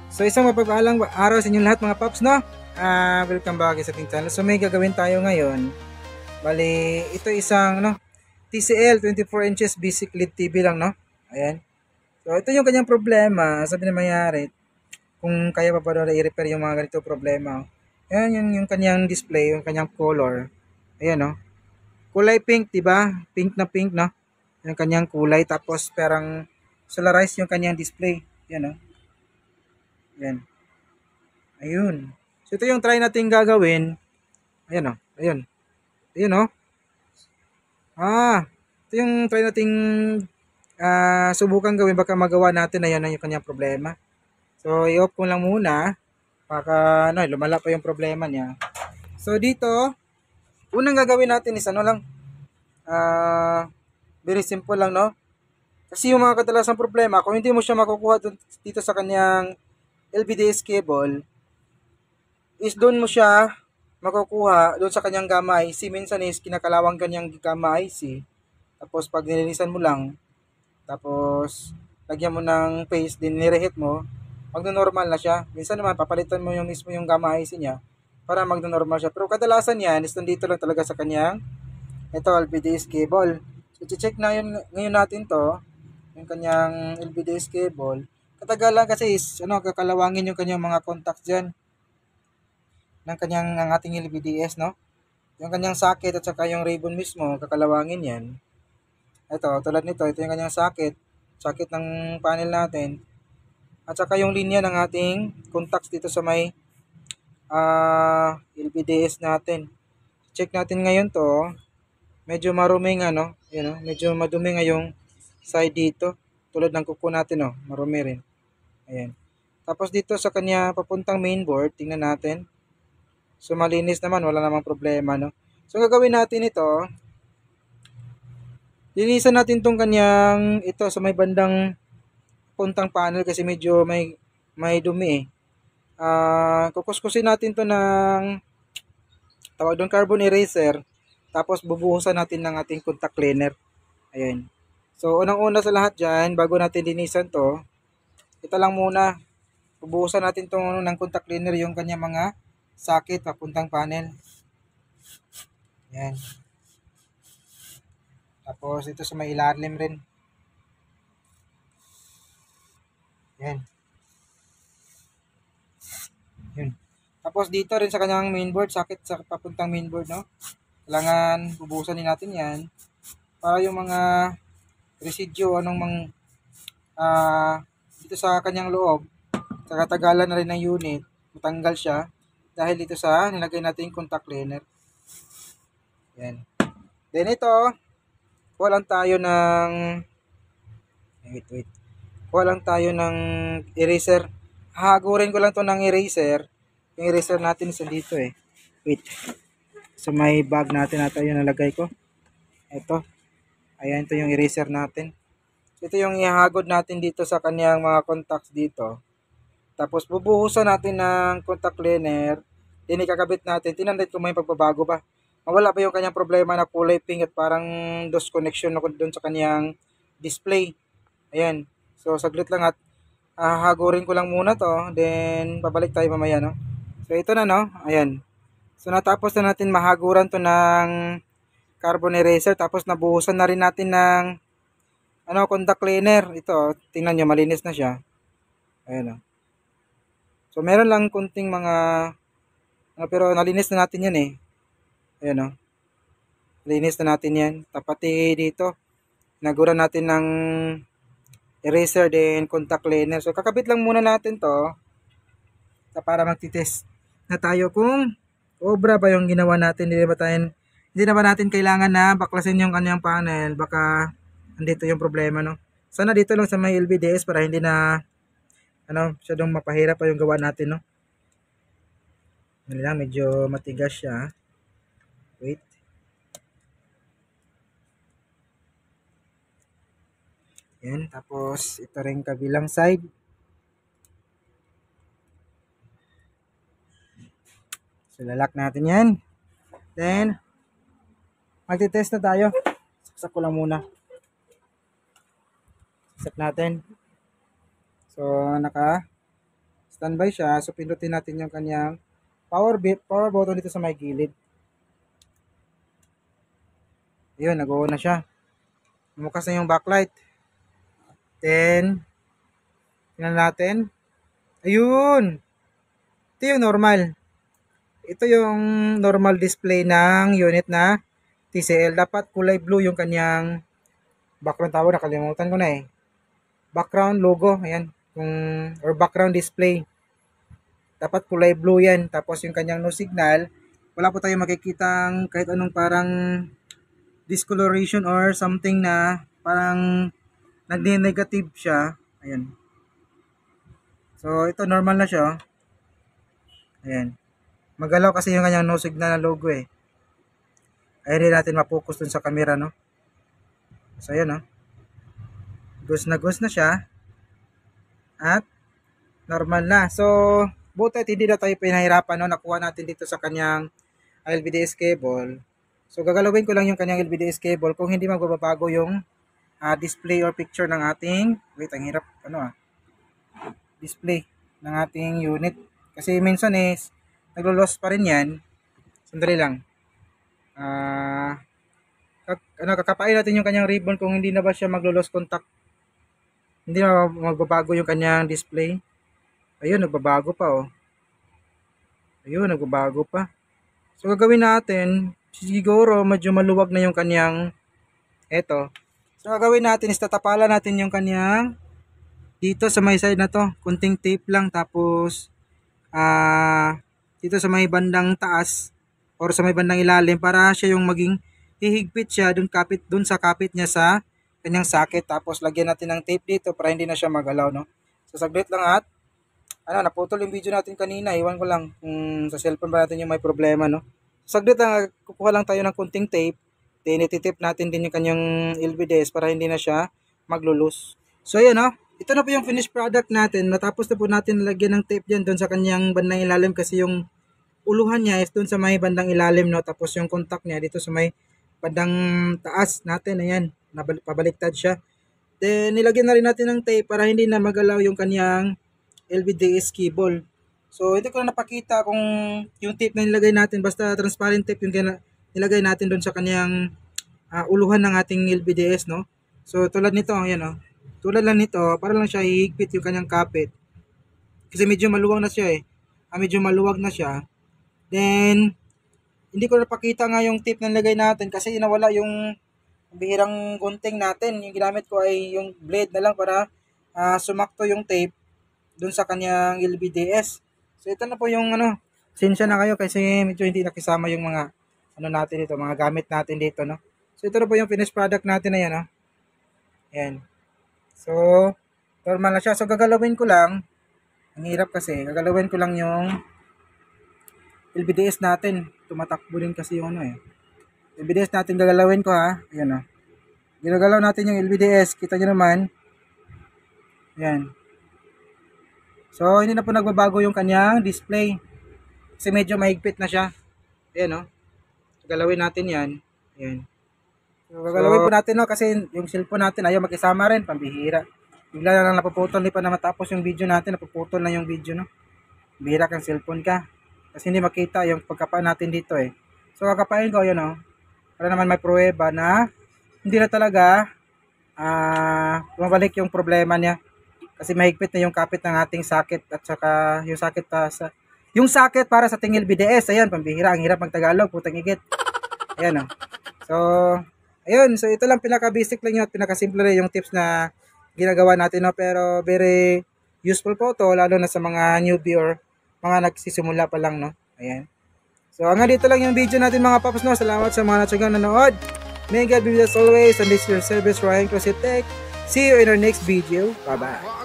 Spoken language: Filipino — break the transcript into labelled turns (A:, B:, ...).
A: So isang mapagpaalang araw sa inyong lahat mga paps, no? Welcome back sa ating channel. So may gagawin tayo ngayon. Bali, ito isang TCL 24 inches basic LED TV lang, no? Ayan. So ito yung kanyang problema. Sabi na mayari, kung kaya pa ba daw i-repair yung mga ganito problema. Ayan, yung kanyang display, yung kanyang color. Ayan, no? Kulay pink, di ba? Pink, no? Yung kanyang kulay. Tapos parang solarized yung kanyang display. Ayan, no? Ayan. Ayun. So ito yung try natin gagawin. Ayan o. Ayun. Ayun o. Ito yung try nating subukan gawin. Baka magawa natin. Ayan na yung kanyang problema. So i-off ko lang muna. Baka lumala pa yung problema niya. So dito, unang gagawin natin is ano lang. Very simple lang, no? Kasi yung mga kadalasang problema, kung hindi mo siya makukuha dito sa kanyang LVDS cable, is doon mo siya makukuha doon sa kanyang gamma IC. Minsan is kinakalawang kanyang gamma IC. Tapos pag nilinisan mo lang, tapos lagyan mo ng paste, din nirehit mo, magno-normal na siya. Minsan naman papalitan mo yung mismo yung gamma IC niya para magno-normal siya. Pero kadalasan yan is nandito lang talaga sa kanyang ito LVDS cable. So check na yun ngayon natin to, yung kanyang LVDS cable. Katagalan kasi is kakalawangin yung kanyang mga contacts diyan ng kanyang ng ating LVDS, no? Yung kanyang socket at saka yung ribbon mismo, kakalawangin yan. Ito, tulad nito, ito yung kanyang socket ng panel natin. At saka yung linya ng ating contacts dito sa may LVDS natin. Check natin ngayon to. Medyo marumi nga, no? Yun, medyo madumi nga yung side dito. Tulad ng kuko natin, no? Marumi rin. Ayan. Tapos dito sa kanya papuntang mainboard, tingnan natin. So malinis naman, wala namang problema, no? So gagawin natin ito, linisan natin tong kanyang ito sa may bandang puntang panel kasi medyo may dumi eh. Kukuskusin natin to ng tawag doon carbon eraser, tapos bubuhusan natin ng ating contact cleaner. Ayan. So unang-una sa lahat diyan, bago natin linisan to, ito lang muna. Bubuhusan natin tong ng contact cleaner yung kanya mga socket papuntang panel. Ayan. Tapos ito sa may ilalim rin. Ayan. Yun. Tapos dito rin sa kanyang mainboard, socket sa papuntang mainboard, no? Kailangan bubuhusan din natin yan para yung mga residue, dito sa kanyang loob, sa katagalan na rin ng unit, matanggal siya dahil dito sa nilagay natin contact cleaner. Yan. Then ito, kuha lang tayo ng kuha lang tayo ng eraser. Hahagurin ko lang to ng eraser. Yung eraser natin isa dito eh. Wait. So may bag natin ata yung nalagay ko. Ito. Ayan, ito yung eraser natin. Ito yung ihagod natin dito sa kanyang mga contacts dito. Tapos bubuhusan natin ng contact cleaner. Then ikakabit natin. Tinanday ko may pagbabago ba. Mawala pa yung kanyang problema na kulay pink at parang DOS connection ako doon sa kanyang display. Ayan. So saglit lang at hahagurin ko lang muna to. Then babalik tayo mamaya, no? So ito na, no? Ayan. So natapos na natin mahaguran to ng carbon eraser. Tapos nabuhusan na rin natin ng contact cleaner. Ito, tingnan nyo, malinis na siya. Ayan, o. So, meron lang kunting mga, pero nalinis na natin yan eh. Ayan, o. Nalinis na natin yan. Tapati dito, nagura natin ng eraser din, contact cleaner. So, kakabit lang muna natin to para magtitest na tayo kung obra ba yung ginawa natin. Hindi na ba natin kailangan na baklasin yung kanyang panel. Baka andito yung problema, no? Sana dito lang sa may LVDS para hindi na masyadong mapahirap pa yung gawa natin, no? Yan lang, medyo matigas siya. Wait. Yan, tapos ito rin kabilang side. So lalak natin yan. Then magte-test na tayo. Saksak ko lang muna. Saksak natin. So Standby siya. So, pindutin natin yung kanyang power button dito sa may gilid. Ayun, nag-on na siya. Bumukas na yung backlight. Then, tingnan natin. Ayun! Ito yung normal. Ito yung normal display ng unit na TCL. Dapat kulay blue yung kanyang background tawag. Nakalimutan ko na eh. Background logo. Ayan. Or background display. Dapat kulay blue yan. Tapos yung kanyang no signal. Wala po tayo makikitang kahit anong parang discoloration or something na parang nag-negative siya. Ayan. So, ito normal na siya. Ayan. Magalaw kasi yung kanyang no signal na logo eh. Ay, hindi natin ma-focus dun sa camera, no? So, ayan, no? Ghost na siya. At, normal na. So, butit hindi na tayo pinahirapan, no? Nakuha natin dito sa kanyang LVDS cable. So, gagalawin ko lang yung kanyang LVDS cable kung hindi magbabago yung display or picture ng ating, wait, ang hirap, display ng ating unit. Kasi minsan is, naglo-loss pa rin yan. Sandali lang. Kakapain natin yung kanyang ribbon kung hindi na ba siya maglo-loss contact. Hindi na magbabago yung kanyang display. Ayun, nagbabago pa oh. Ayun, nagbabago pa. So, gagawin natin, siguro medyo maluwag na yung kanyang, eto. So, gagawin natin is tatapalan natin yung kanyang, dito sa may side na to, kunting tape lang, tapos, dito sa may bandang taas or sa may bandang ilalim para siya yung maging hihigpit siya dun sa kapit niya sa kanyang socket, tapos lagyan natin ng tape dito para hindi na siya magalaw, no? So saglit lang at naputol yung video natin kanina, iwan ko lang kung sa cellphone ba natin yung may problema, no? Saglit lang, kukuha lang tayo ng kunting tape, then ititip natin din yung kanyang LVDS para hindi na siya maglulus. So ayan, no? Ito na po yung finished product natin. Matapos na po natin lagyan ng tape dyan doon sa kanyang bandang ilalim kasi yung uluhan niya is doon sa may bandang ilalim, no? Tapos yung contact niya dito sa may bandang taas natin. Ayan, pabaliktad siya. Then nilagyan na rin natin ng tape para hindi na magalaw yung kanyang LVDS cable. So ito ko na napakita kung yung tape na nilagay natin, basta transparent tape yung nilagay natin doon sa kanyang uluhan ng ating LVDS, no? So tulad nito, ayan, no? Tulad lang nito, para lang siya hihigpit yung kanyang kapit. Kasi medyo maluwag na siya eh. Medyo maluwag na siya. Then, hindi ko napakita nga yung tape na nilagay natin kasi nawala yung bihirang gunting natin. Yung ginamit ko ay yung blade na lang para sumakto yung tape dun sa kanyang LVDS. So, ito na po yung sensya na kayo kasi medyo hindi nakisama yung mga natin dito, mga gamit natin dito, no? So, ito na po yung finished product natin na yan, no? Ayan. So, normal na siya. So, gagalawin ko lang. Ang hirap kasi. Gagalawin ko lang yung LVDS natin. Tumatakbo din kasi yung LVDS natin gagalawin ko ha. Ayan o. Ginagalaw natin yung LVDS. Kita nyo naman. Ayan. So, hindi na po nagbabago yung kanyang display. Kasi medyo mahigpit na siya. Ayan o. Galawin natin yan. Ayan. So, gagalawin po natin kasi yung cellphone natin ayaw makisama rin, pambihira. Bigla na lang napuputol, hindi pa na matapos yung video natin, napuputol na yung video, no? Bihira kang cellphone ka. Kasi hindi makita yung pagkapa natin dito eh. So kakapain ko, yun, no? Para naman may pruweba na hindi na talaga bumabalik yung problema niya. Kasi mahigpit na yung kapit ng ating socket at saka yung socket para sa tingil BDS. Ayan, pambihira, ang hirap magtagalog, putang igit. Ayan, no? So, ayun, so ito lang pinaka-basic lang yun at pinaka-simple rin yung tips na ginagawa natin, no? Pero very useful po to lalo na sa mga newbie or mga nagsisimula pa lang, no? Ayan. So hanggang dito lang yung video natin mga paps, no? Salamat sa mga natsagang nanood. May God be with us always, and this is your service Ryan Crositech. See you in our next video. Bye bye.